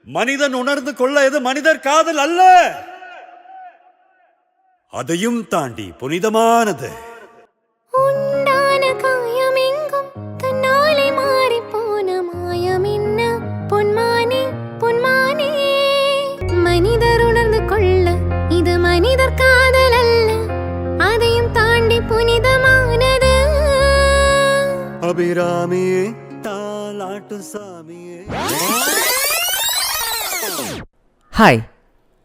மனிதன் உணர்ந்து கொள்ள இது மனிதர் காதல் அல்ல, அதையும் தாண்டி புனிதமானது. மனிதர் உணர்ந்து கொள்ள இது மனிதர் காதல் அல்ல, அதையும் தாண்டி புனிதமானது. அபிராமியே தாலாட்டு சாமியே. ഹായ്,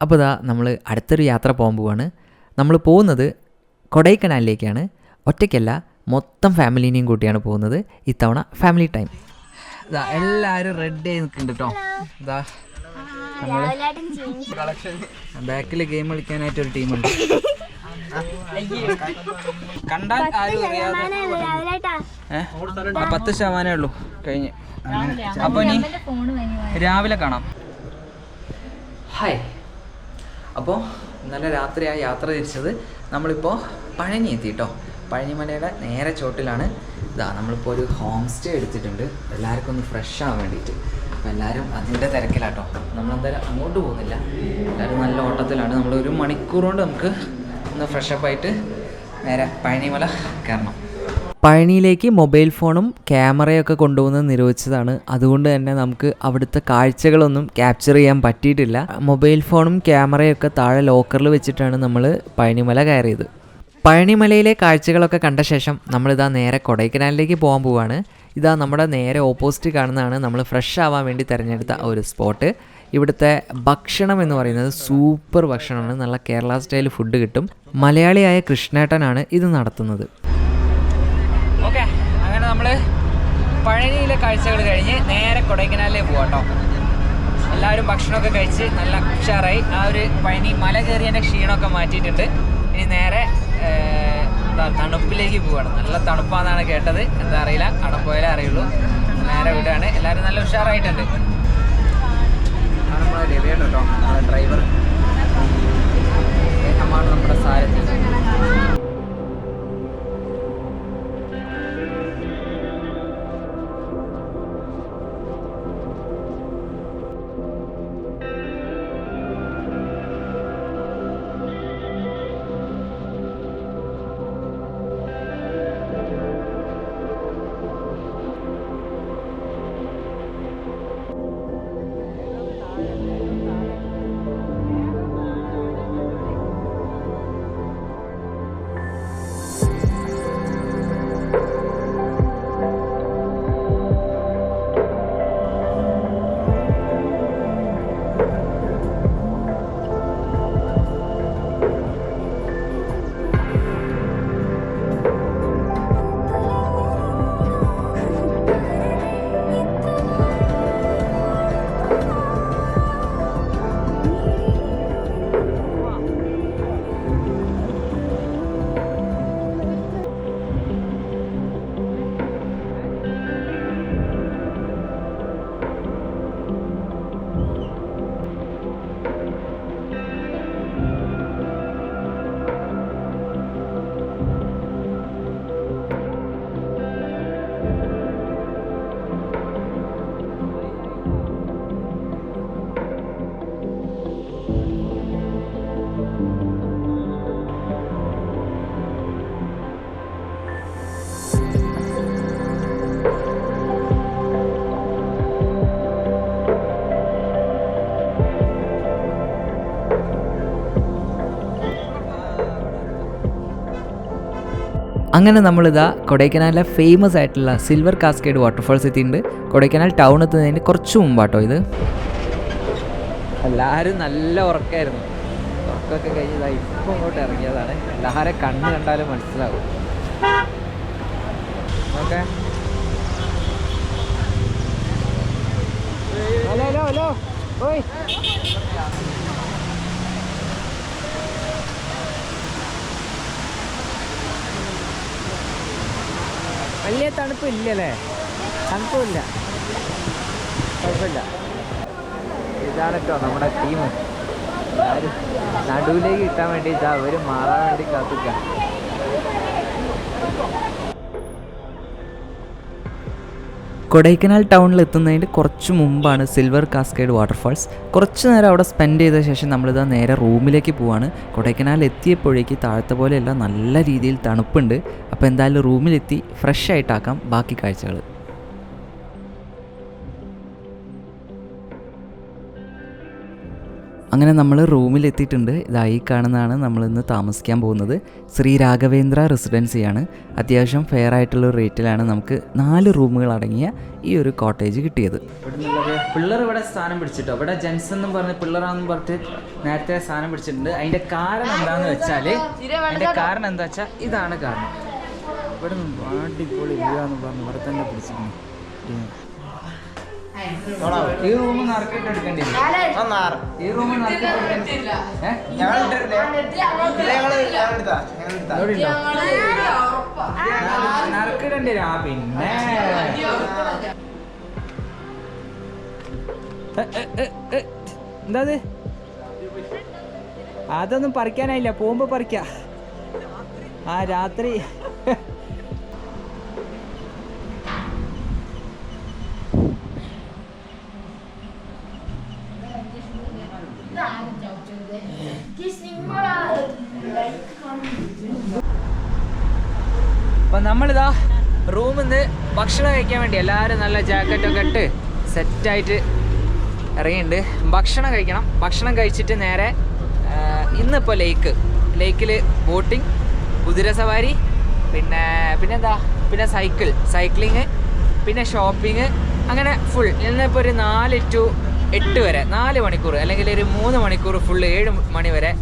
അപ്പോൾ ഇതാ നമ്മൾ അടുത്തൊരു യാത്ര പോകാൻ പോവാണ്. നമ്മൾ പോകുന്നത് കൊടൈക്കനാലിലേക്കാണ്. ഒറ്റയ്ക്കല്ല, മൊത്തം ഫാമിലീനെയും കൂട്ടിയാണ് പോകുന്നത്. ഇത്തവണ ഫാമിലി ടൈം. ഇതാ എല്ലാവരും റെഡി ആയി നിൽക്കുന്നുണ്ട് കേട്ടോ. ഇതാ നമ്മൾ ബാക്കിൽ ഗെയിം കളിക്കാനായിട്ടൊരു ടീമുണ്ട്. കണ്ടാൽ ആരും അറിയാതെ 10% ഉള്ളൂ കഴിഞ്ഞ്. അപ്പോൾ ഇനി രാവിലെ കാണാം. ഹായ്, അപ്പോൾ ഇന്നലെ രാത്രി ആ യാത്ര തിരിച്ചത് നമ്മളിപ്പോൾ പഴനി എത്തി കേട്ടോ. പഴനിമലയുടെ നേരെ ചോട്ടിലാണ്. ഇതാ നമ്മളിപ്പോൾ ഒരു ഹോം സ്റ്റേ എടുത്തിട്ടുണ്ട് എല്ലാവർക്കും ഒന്ന് ഫ്രഷ് ആവാൻ വേണ്ടിയിട്ട്. അപ്പോൾ എല്ലാവരും അതിൻ്റെ തിരക്കിലാട്ടോ. നമ്മളെന്തായാലും അങ്ങോട്ട് പോകുന്നില്ല, എല്ലാവരും നല്ല ഓട്ടത്തിലാണ്. നമ്മൾ 1 മണിക്കൂർ കൊണ്ട് നമുക്ക് ഒന്ന് ഫ്രഷപ്പായിട്ട് നേരെ പഴനിമല കയറണം. പഴനിയിലേക്ക് മൊബൈൽ ഫോണും ക്യാമറയൊക്കെ കൊണ്ടുപോകുന്നത് നിരോധിച്ചതാണ്. അതുകൊണ്ട് തന്നെ നമുക്ക് അവിടുത്തെ കാഴ്ചകളൊന്നും ക്യാപ്ചർ ചെയ്യാൻ പറ്റിയിട്ടില്ല. മൊബൈൽ ഫോണും ക്യാമറയൊക്കെ താഴെ ലോക്കറിൽ വെച്ചിട്ടാണ് നമ്മൾ പഴനിമല കയറിയത്. പഴനിമലയിലെ കാഴ്ചകളൊക്കെ കണ്ട ശേഷം നമ്മളിതാ നേരെ കൊടൈക്കനാലിലേക്ക് പോകാൻ പോവുകയാണ്. ഇതാ നമ്മുടെ നേരെ ഓപ്പോസിറ്റ് കാണുന്നതാണ് നമ്മൾ ഫ്രഷ് ആവാൻ വേണ്ടി തിരഞ്ഞെടുത്ത ഒരു സ്പോട്ട്. ഇവിടുത്തെ ഭക്ഷണം എന്ന് പറയുന്നത് സൂപ്പർ ഭക്ഷണമാണ്. നല്ല കേരള സ്റ്റൈൽ ഫുഡ് കിട്ടും. മലയാളിയായ കൃഷ്ണേട്ടനാണ് ഇത് നടത്തുന്നത്. ഓക്കെ, അങ്ങനെ നമ്മൾ പഴനിയിലെ കാഴ്ചകൾ കഴിഞ്ഞ് നേരെ കൊടൈക്കനാലിലേക്ക് പോകാം കേട്ടോ. എല്ലാവരും ഭക്ഷണമൊക്കെ കഴിച്ച് നല്ല ഉഷാറായി. ആ ഒരു പഴനി മല കയറിയതിൻ്റെ ക്ഷീണമൊക്കെ മാറ്റിയിട്ടുണ്ട്. ഇനി നേരെ തണുപ്പിലേക്ക് പോവുകയാണ്. നല്ല തണുപ്പാണെന്നാണ് കേട്ടത്, എന്താ അറിയില്ല, അവിടെ പോയാലേ അറിയുള്ളൂ. നേരെ വിടുകയാണ്. എല്ലാവരും നല്ല ഉഷാറായിട്ടുണ്ട്. നമ്മുടെ രവിയാണ് കേട്ടോ, നമ്മുടെ ഡ്രൈവർ. അദ്ദേഹമാണ് നമ്മുടെ സാരഥി. അങ്ങനെ നമ്മളിതാ കൊടൈക്കനാലിലെ ഫേമസ് ആയിട്ടുള്ള സിൽവർ കാസ്കേഡ് വാട്ടർഫാൾസ് എത്തിയിട്ടുണ്ട്. കൊടൈക്കനാൽ ടൗൺ എത്തുന്നതിന് കുറച്ച് മുമ്പാട്ടോ ഇത്. എല്ലാവരും നല്ല ഉറക്കമായിരുന്നു. ഉറക്കമൊക്കെ കഴിഞ്ഞതായി ഇപ്പം ഇങ്ങോട്ട് ഇറങ്ങിയതാണ്. എല്ലാവരും കണ്ണ് കണ്ടാലും മനസ്സിലാവും. ഓക്കെ, ഹലോ ഹലോ ഹലോ ഓയ്, വലിയ തണുപ്പില്ലല്ലേ? തണുപ്പില്ല, കുഴപ്പമില്ല. ഇതാണ് കേട്ടോ നമ്മുടെ ടീം. എല്ലാവരും നടുവിലേക്ക് കിട്ടാൻ വേണ്ടി അവർ മാറാൻ വേണ്ടി കാത്തിക്കുക. കൊടൈക്കനാൽ ടൗണിൽ എത്തുന്നതിന് കുറച്ച് മുമ്പാണ് സിൽവർ കാസ്കേഡ് വാട്ടർഫാൾസ്. കുറച്ച് നേരം അവിടെ സ്പെൻഡ് ചെയ്ത ശേഷം നമ്മളിതാ നേരെ റൂമിലേക്ക് പോവാണ്. കൊടൈക്കനാൽ എത്തിയപ്പോഴേക്ക് താഴത്തെ പോലെയല്ല, നല്ല രീതിയിൽ തണുപ്പുണ്ട്. അപ്പോൾ എന്തായാലും റൂമിലെത്തി ഫ്രഷ് ആയിട്ടാക്കാം ബാക്കി കാഴ്ചകൾ. അങ്ങനെ നമ്മൾ റൂമിലെത്തിയിട്ടുണ്ട്. ഇതായി കാണുന്നതാണ് നമ്മളിന്ന് താമസിക്കാൻ പോകുന്നത്. ശ്രീ രാഘവേന്ദ്ര റെസിഡൻസിയാണ്. അത്യാവശ്യം ഫെയർ ആയിട്ടുള്ള റേറ്റിലാണ് നമുക്ക് 4 റൂമുകൾ അടങ്ങിയ ഈ ഒരു കോട്ടേജ് കിട്ടിയത്. പിള്ളേർ ഇവിടെ സ്ഥാനം പിടിച്ചിട്ടോ. ഇവിടെ ജെൻസ് എന്നും പറഞ്ഞ് പിള്ളേറാണെന്ന് പറഞ്ഞിട്ട് നേരത്തെ സ്ഥാനം പിടിച്ചിട്ടുണ്ട്. അതിൻ്റെ കാരണം എന്താണെന്ന് വെച്ചാൽ ഇതാണ് കാരണം. ഇവിടെ നിന്ന് അടിപൊളി ഇല്ലാന്ന് പറഞ്ഞ് ഇവിടെ തന്നെ പിടിച്ചിട്ടുണ്ട്. ഈ റൂം നറുക്കിട്ട് എടുക്കേണ്ടി വരും. ഈ റൂം നറുക്കിടേണ്ടി വരും. പിന്നെ എന്താ അതൊന്നും പറിക്കാനായില്ല, പോകുമ്പോ പറിക്കാം. ആ രാത്രി അപ്പം നമ്മളിതാ റൂമിൽ നിന്ന് ഭക്ഷണം കഴിക്കാൻ വേണ്ടി എല്ലാവരും നല്ല ജാക്കറ്റൊക്കെ ഇട്ട് സെറ്റായിട്ട് ഇറങ്ങിയിട്ടുണ്ട്. ഭക്ഷണം കഴിക്കണം. ഭക്ഷണം കഴിച്ചിട്ട് നേരെ ഇന്നിപ്പോൾ ലേക്കിൽ ബോട്ടിങ്, കുതിരസവാരി, പിന്നെ സൈക്ലിങ്, പിന്നെ ഷോപ്പിംഗ്, അങ്ങനെ ഫുൾ ഇന്നിപ്പോൾ ഒരു 4 to 8 വരെ 4 മണിക്കൂർ അല്ലെങ്കിൽ ഒരു 3 മണിക്കൂർ ഫുൾ 7 മണി വരെ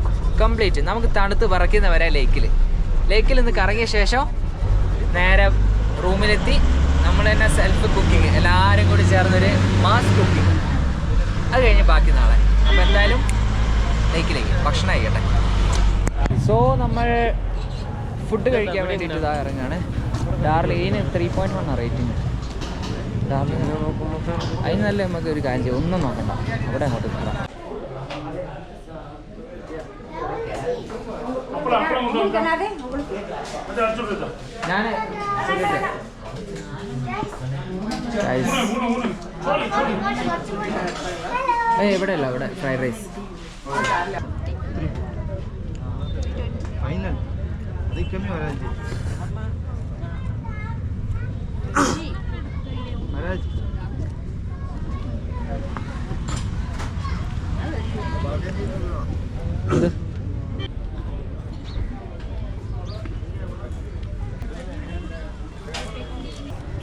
കംപ്ലീറ്റ് നമുക്ക് തണുത്ത് പറക്കുന്ന വരെ ലേക്കിൽ നിന്ന് കറങ്ങിയ ശേഷം നേരെ റൂമിലെത്തി നമ്മൾ തന്നെ സെൽഫ് കുക്കിങ്, എല്ലാവരും കൂടി ചേർന്നൊരു മാസ് കുക്കിങ്. അത് കഴിഞ്ഞ് ബാക്കി നാളെ. അപ്പോൾ എന്തായാലും ലേക്കിലേക്ക് ഭക്ഷണം കഴിക്കട്ടെ. സോ നമ്മൾ ഫുഡ് കഴിക്കാൻ വേണ്ടിയിട്ട് ഇതാ ഇറങ്ങാണ്. ഡാർലിന് 3.1 റേറ്റിംഗ്. അതിന് നല്ല നമുക്ക് ഒരു കാര്യം ചെയ്യും, ഒന്നും നോക്കണ്ട, അവിടെ അങ്ങോട്ട് നിൽക്കാം. ഇവിടെ അല്ല, ഇവിടെ ഫ്രൈഡ് റൈസ്.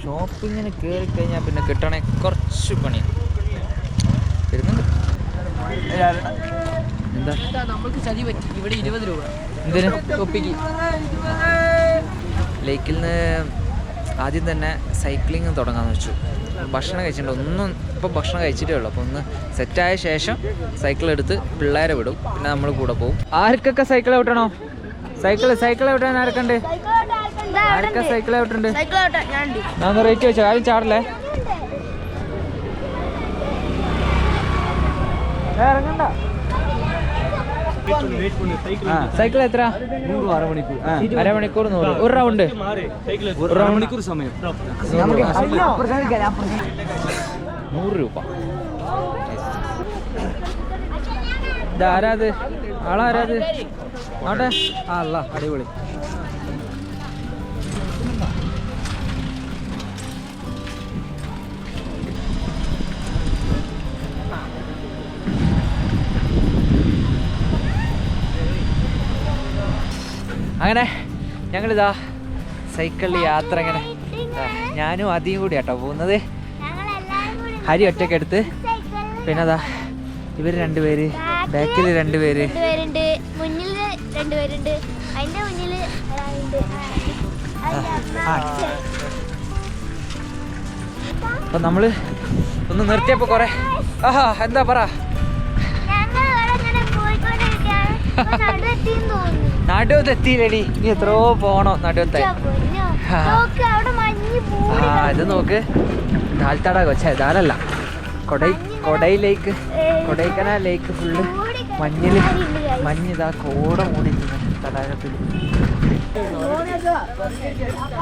ഷോപ്പിങ്ങിന് കയറി കഴിഞ്ഞാൽ പിന്നെ കിട്ടണേ കുറച്ച് പണിയാണ്. വരുന്നുണ്ട്. എന്താ നമ്മൾക്ക് ചതി പറ്റി. ഇവിടെ 20 രൂപ എന്തിനു ഒപ്പിക്ക്. ലേക്കിൽ നിന്ന് ആദ്യം തന്നെ സൈക്ലിങ് തുടങ്ങാമെന്ന് വെച്ചു. ഭക്ഷണം കഴിച്ചിട്ടുണ്ട്. ഇപ്പോൾ ഭക്ഷണം കഴിച്ചിട്ടേ ഉള്ളൂ. അപ്പോൾ ഒന്ന് സെറ്റായ ശേഷം സൈക്കിൾ എടുത്ത് പിള്ളേരെ വിടും. പിന്നെ നമ്മൾ കൂടെ പോകും. ആർക്കൊക്കെ സൈക്കിൾ ഔട്ടണോ? സൈക്കിൾ ഔട്ടാൻ ആർക്കുണ്ട്? ആരൊക്കെ സൈക്കിൾ ഔട്ടുണ്ട്? ഞാൻ റേറ്റ് വെച്ചോ, ആരും ചാടല്ലേ. ഇറങ്ങണ്ട. സൈക്കിൾ എത്ര? 100 അരമണിക്കൂർ 100. ഒരു റൗണ്ട് 1 മണിക്കൂർ സമയം 100 രൂപ. ഇതാരാത്? ആളാരാത്? ആട്ടെ. ആ അല്ല, അടിപൊളി. അങ്ങനെ ഞങ്ങളിതാ സൈക്കിളിൽ യാത്ര. ഇങ്ങനെ ഞാനും അധികം കൂടി കേട്ടോ പോകുന്നത്. ഹരി ഒറ്റയ്ക്ക് എടുത്ത്, പിന്നെ അതാ ഇവർ 2 പേര്, ബാക്കിൽ 2 പേര്, മുന്നിൽ 2 പേരുണ്ട്, അതിന്റെ മുന്നിൽ അപ്പൊ നമ്മള് ഒന്ന് നിർത്തിയപ്പോ കൊറേ എന്താ പറ, നടുവത്തെത്തിയില്ലടി. ഇനി എത്രയോ പോണോ നടുവത്തെ. ഇത് നോക്ക്, ദാൽത്തട കൊച്ചേ, ദാലല്ല, കൊടൈക്കനാൽ ലേക്ക് ഫുള്ള് മഞ്ഞിതാ കോട മൂടിക്കുന്നു തടാകത്തിൽ.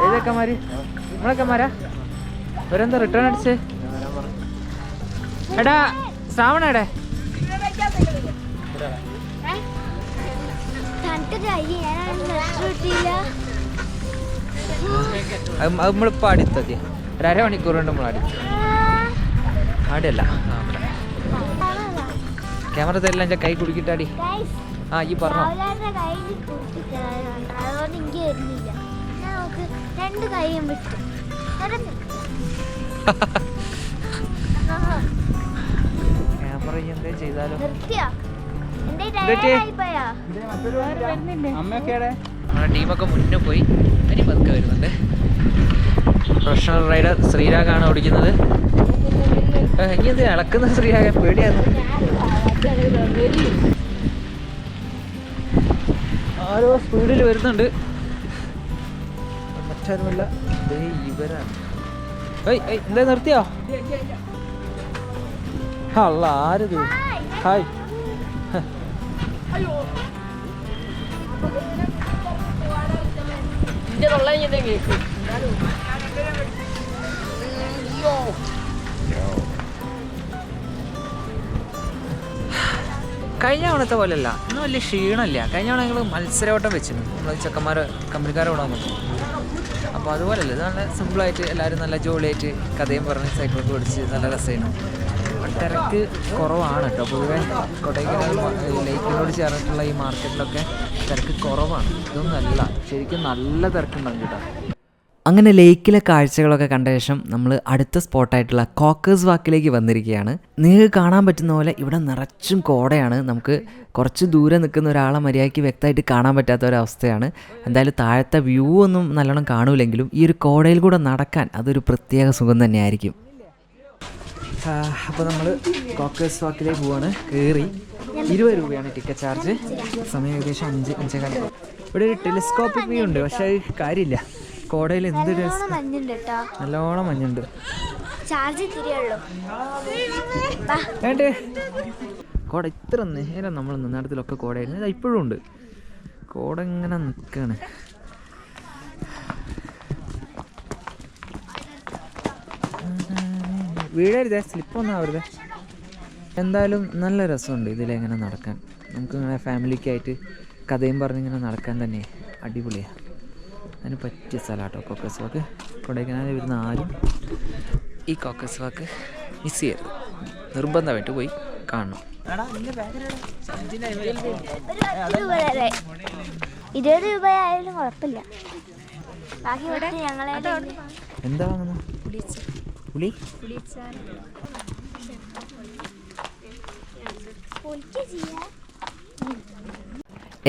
ഏതൊക്കെ മാര്? നമ്മളൊക്കെ മാരാ? ഇവരെന്താ റിട്ടേൺ അടിച്ച്? എടാ ശ്രാവണ എടേ നമ്മളിപ്പോൾ അടുത്തെത്തി. ഒരു അരമണിക്കൂർ കൊണ്ട് നമ്മൾ അടുത്ത്. ആടെയല്ല ക്യാമറ തരില്ല. എൻ്റെ കൈ കുടുക്കിട്ടാടി. ആ ഈ പറഞ്ഞോ. ക്യാമറ എന്തേ ചെയ്താലോ? നമ്മുടെ ടീമൊക്കെ മുന്നേ പോയി. ഇനി പതുക്കെ വരുന്നുണ്ട്. പ്രൊഫഷണൽ റൈഡർ ശ്രീരാഗാണ് ഓടിക്കുന്നത്. ഇനി എന്ത് ഇളക്കുന്ന ശ്രീരാഗ പേടിയാണ്. ആരോ സ്പീഡിൽ വരുന്നുണ്ട്. മറ്റാരുമല്ല, ഇവരാണ്. എന്താ നിർത്തിയോ? അല്ല ആരത്? ഹായ്. കഴിഞ്ഞ തവണത്തെ പോലെയല്ല, ഒന്നും വലിയ ക്ഷീണമില്ല. കഴിഞ്ഞ തവണ ഞങ്ങൾ മത്സരവട്ടം വെച്ചിരുന്നു. നമ്മൾ ചെക്കന്മാർ കമ്പനിക്കാരെ വിടാൻ പറ്റും. അപ്പോൾ അതുപോലെയല്ല, ഇത് നല്ല സിമ്പിളായിട്ട് എല്ലാവരും നല്ല ജോളിയായിട്ട് കഥയും പറഞ്ഞ് സൈക്കിളൊക്കെ ഓടിച്ച് നല്ല രസമായിരുന്നു. തിരക്ക് കുറവാണ് കേട്ടോ. പൊതുവേ കൊടൈക്കനാൽ ലേക്കിനോട് ചേർന്നിട്ടുള്ള ഈ മാർക്കറ്റിലൊക്കെ തിരക്ക് കുറവാണ്. ഇതൊന്നും അല്ല, ശരിക്കും നല്ല തിരക്കുണ്ടാകും കേട്ടോ. അങ്ങനെ ലേക്കിലെ കാഴ്ചകളൊക്കെ കണ്ട ശേഷം നമ്മൾ അടുത്ത സ്പോട്ടായിട്ടുള്ള കോക്കേഴ്സ് വാക്കിലേക്ക് വന്നിരിക്കുകയാണ്. നിങ്ങൾക്ക് കാണാൻ പറ്റുന്ന പോലെ ഇവിടെ നിറച്ചും കോടയാണ്. നമുക്ക് കുറച്ച് ദൂരെ നിൽക്കുന്ന ഒരാളെ മര്യാദയ്ക്ക് വ്യക്തമായിട്ട് കാണാൻ പറ്റാത്ത ഒരവസ്ഥയാണ്. എന്തായാലും താഴത്തെ വ്യൂ ഒന്നും നല്ലോണം കാണൂലെങ്കിലും ഈ ഒരു കോടയിൽ കൂടെ നടക്കാൻ അതൊരു പ്രത്യേക സുഖം തന്നെയായിരിക്കും. അപ്പോൾ നമ്മൾ കോക്കേഴ്സ് വാക്കിലേക്ക് പോവാണ്. കയറി 20 രൂപയാണ് ടിക്കറ്റ് ചാർജ്. സമയം ഏകദേശം 5-5:15. ഇവിടെ ഒരു ടെലിസ്കോപ്പിക് വ്യൂ ഉണ്ട്, പക്ഷേ അത് കാര്യമില്ല. കോടയിൽ എന്ത് നല്ലോണം മഞ്ഞുണ്ട്. വേണ്ടേ കോട ഇത്ര നേരം നമ്മൾ നിന്നിടത്തിലൊക്കെ കോടയായിരുന്നു. ഇത് ഇപ്പോഴും ഉണ്ട്. കോട ഇങ്ങനെ നിൽക്കുകയാണ്. വീഴരുതേ, സ്ലിപ്പൊന്നും ആവരുതേ. എന്തായാലും നല്ല രസമുണ്ട് ഇതിലെങ്ങനെ നടക്കാൻ. നമുക്കിങ്ങനെ ഫാമിലിക്കായിട്ട് കഥയും പറഞ്ഞിങ്ങനെ നടക്കാൻ തന്നെ അടിപൊളിയാണ്. അതിന് പറ്റിയ സ്ഥലമാണ് കേട്ടോ കോക്കേഴ്സ് വാക്ക്. കൊടൈക്കനാലിൽ വരുന്ന ആരും ഈ കോക്കേഴ്സ് വാക്ക് മിസ് ചെയ്യരുത്. നിർബന്ധമായിട്ട് പോയി കാണണം. 20 രൂപയായാലും കുഴപ്പമില്ല. എന്താ വാങ്ങുന്നത്? പുളി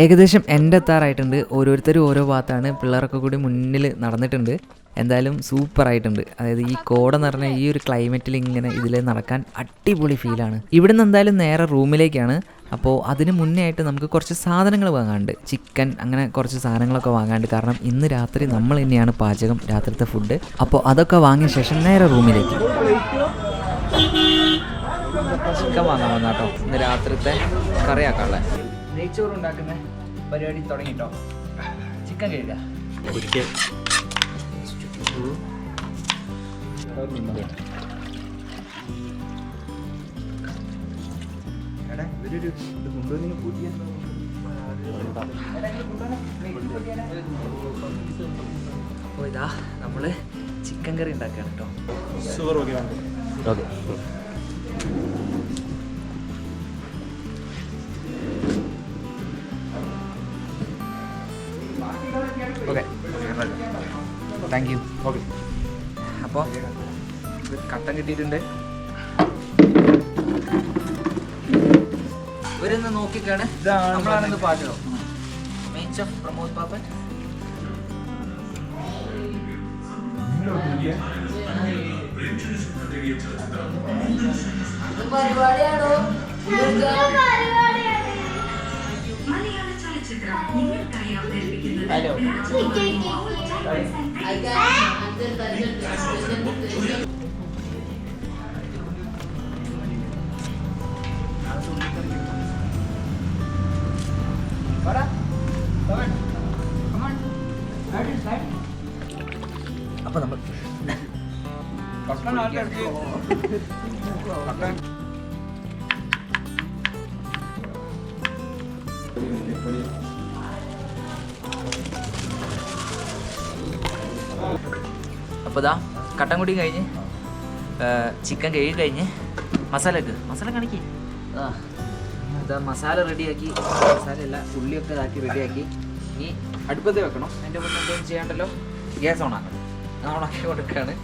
ഏകദേശം എൻ്റെ എത്താറായിട്ടുണ്ട്. ഓരോരുത്തരും ഓരോ ഭാഗത്താണ്. പിള്ളേരൊക്കെ കൂടി മുന്നിൽ നടന്നിട്ടുണ്ട്. എന്തായാലും സൂപ്പറായിട്ടുണ്ട്. അതായത് ഈ കോട നിറഞ്ഞ ഈ ഒരു ക്ലൈമറ്റിൽ ഇങ്ങനെ ഇതിൽ നടക്കാൻ അടിപൊളി ഫീലാണ്. ഇവിടുന്ന് എന്തായാലും നേരെ റൂമിലേക്കാണ്. അപ്പോൾ അതിന് മുന്നേ ആയിട്ട് നമുക്ക് കുറച്ച് സാധനങ്ങൾ വാങ്ങാനുണ്ട്. ചിക്കൻ അങ്ങനെ കുറച്ച് സാധനങ്ങളൊക്കെ വാങ്ങാനുണ്ട്. കാരണം ഇന്ന് രാത്രി നമ്മൾ തന്നെയാണ് പാചകം, രാത്രിത്തെ ഫുഡ്. അപ്പോൾ അതൊക്കെ വാങ്ങിയ ശേഷം നേരെ റൂമിലേക്ക്. ചിക്കൻ വാങ്ങാൻ വന്ന കേട്ടോ. ഇന്ന് രാത്രിത്തെ കറിയാക്കാനുള്ള നെയ്ച്ചോറ് ഉണ്ടാക്കുന്ന പരിപാടി തുടങ്ങിട്ടോ. ചിക്കൻ കഴുകുക. അപ്പോൾ ഇതാ നമ്മള് ചിക്കൻ കറി ഉണ്ടാക്കുകയാണ് കേട്ടോ. Okay okay thank you. Okay അപ്പോൾ ഇത് കട്ടൻ കിട്ടിയിട്ടുണ്ട്. ഇവരൊന്ന് നോക്കിക്കാണ്. നമ്മളാണെന്ന് പാചകം. മെയിൻ ഷെഫ് പ്രമോദ് പാപ്പൻ. പരിപാടിയാണോ? ഹലോ അപ്പോൾ നമ്മൾ അപ്പോൾ ഇതാ കട്ടൻ കുടി കഴിഞ്ഞ് ചിക്കൻ കഴുകി കഴിഞ്ഞ് മസാല കാണിക്കേ ഇതാ മസാല റെഡിയാക്കി, മസാല അല്ല ഉള്ളിയൊക്കെ ഇതാക്കി റെഡിയാക്കി. ഇനി അടുപ്പത്ത് വെക്കണം. അതിൻ്റെ മുന്നേ എന്തെങ്കിലും ചെയ്യാണ്ടല്ലോ. ഗ്യാസ് ഓണാക്കണം. ഞാൻ ഓണാക്കി കൊടുക്കുകയാണ്.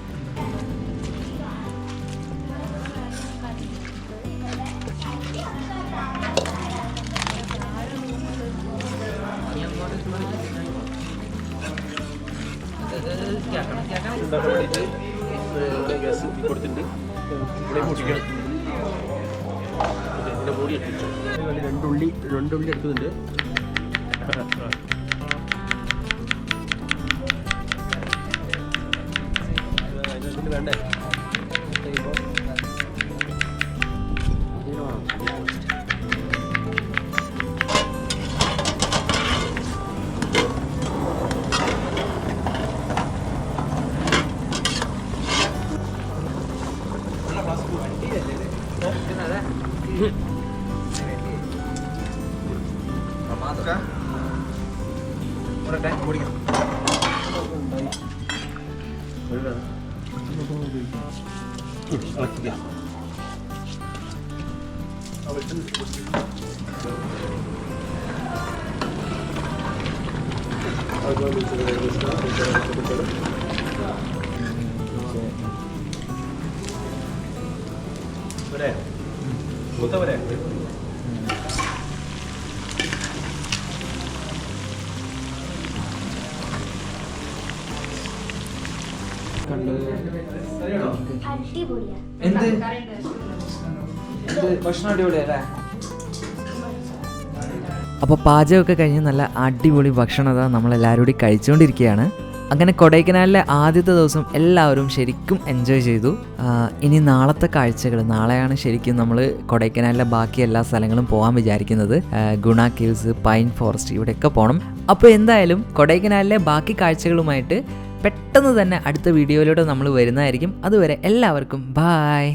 രണ്ടുള്ളി എടുക്കുന്നുണ്ട്. വേണ്ടേ എന്ത് ഭക്ഷണം അടിപൊളിയല്ലേ? അപ്പോൾ പാചകമൊക്കെ കഴിഞ്ഞ് നല്ല അടിപൊളി ഭക്ഷണം നമ്മളെല്ലാവരും കൂടി കഴിച്ചുകൊണ്ടിരിക്കുകയാണ്. അങ്ങനെ കൊടൈക്കനാലിലെ ആദ്യത്തെ ദിവസം എല്ലാവരും ശരിക്കും എൻജോയ് ചെയ്തു. ഇനി നാളത്തെ കാഴ്ചകൾ, നാളെയാണ് ശരിക്കും നമ്മൾ കൊടൈക്കനാലിലെ ബാക്കി എല്ലാ സ്ഥലങ്ങളും പോകാൻ വിചാരിക്കുന്നത്. ഗുണ കേവ്സ്, പൈൻ ഫോറസ്റ്റ്, ഇവിടെയൊക്കെ പോകണം. അപ്പോൾ എന്തായാലും കൊടൈക്കനാലിലെ ബാക്കി കാഴ്ചകളുമായിട്ട് പെട്ടെന്ന് തന്നെ അടുത്ത വീഡിയോയിലൂടെ നമ്മൾ വരുന്നതായിരിക്കും. അതുവരെ എല്ലാവർക്കും ബായ്.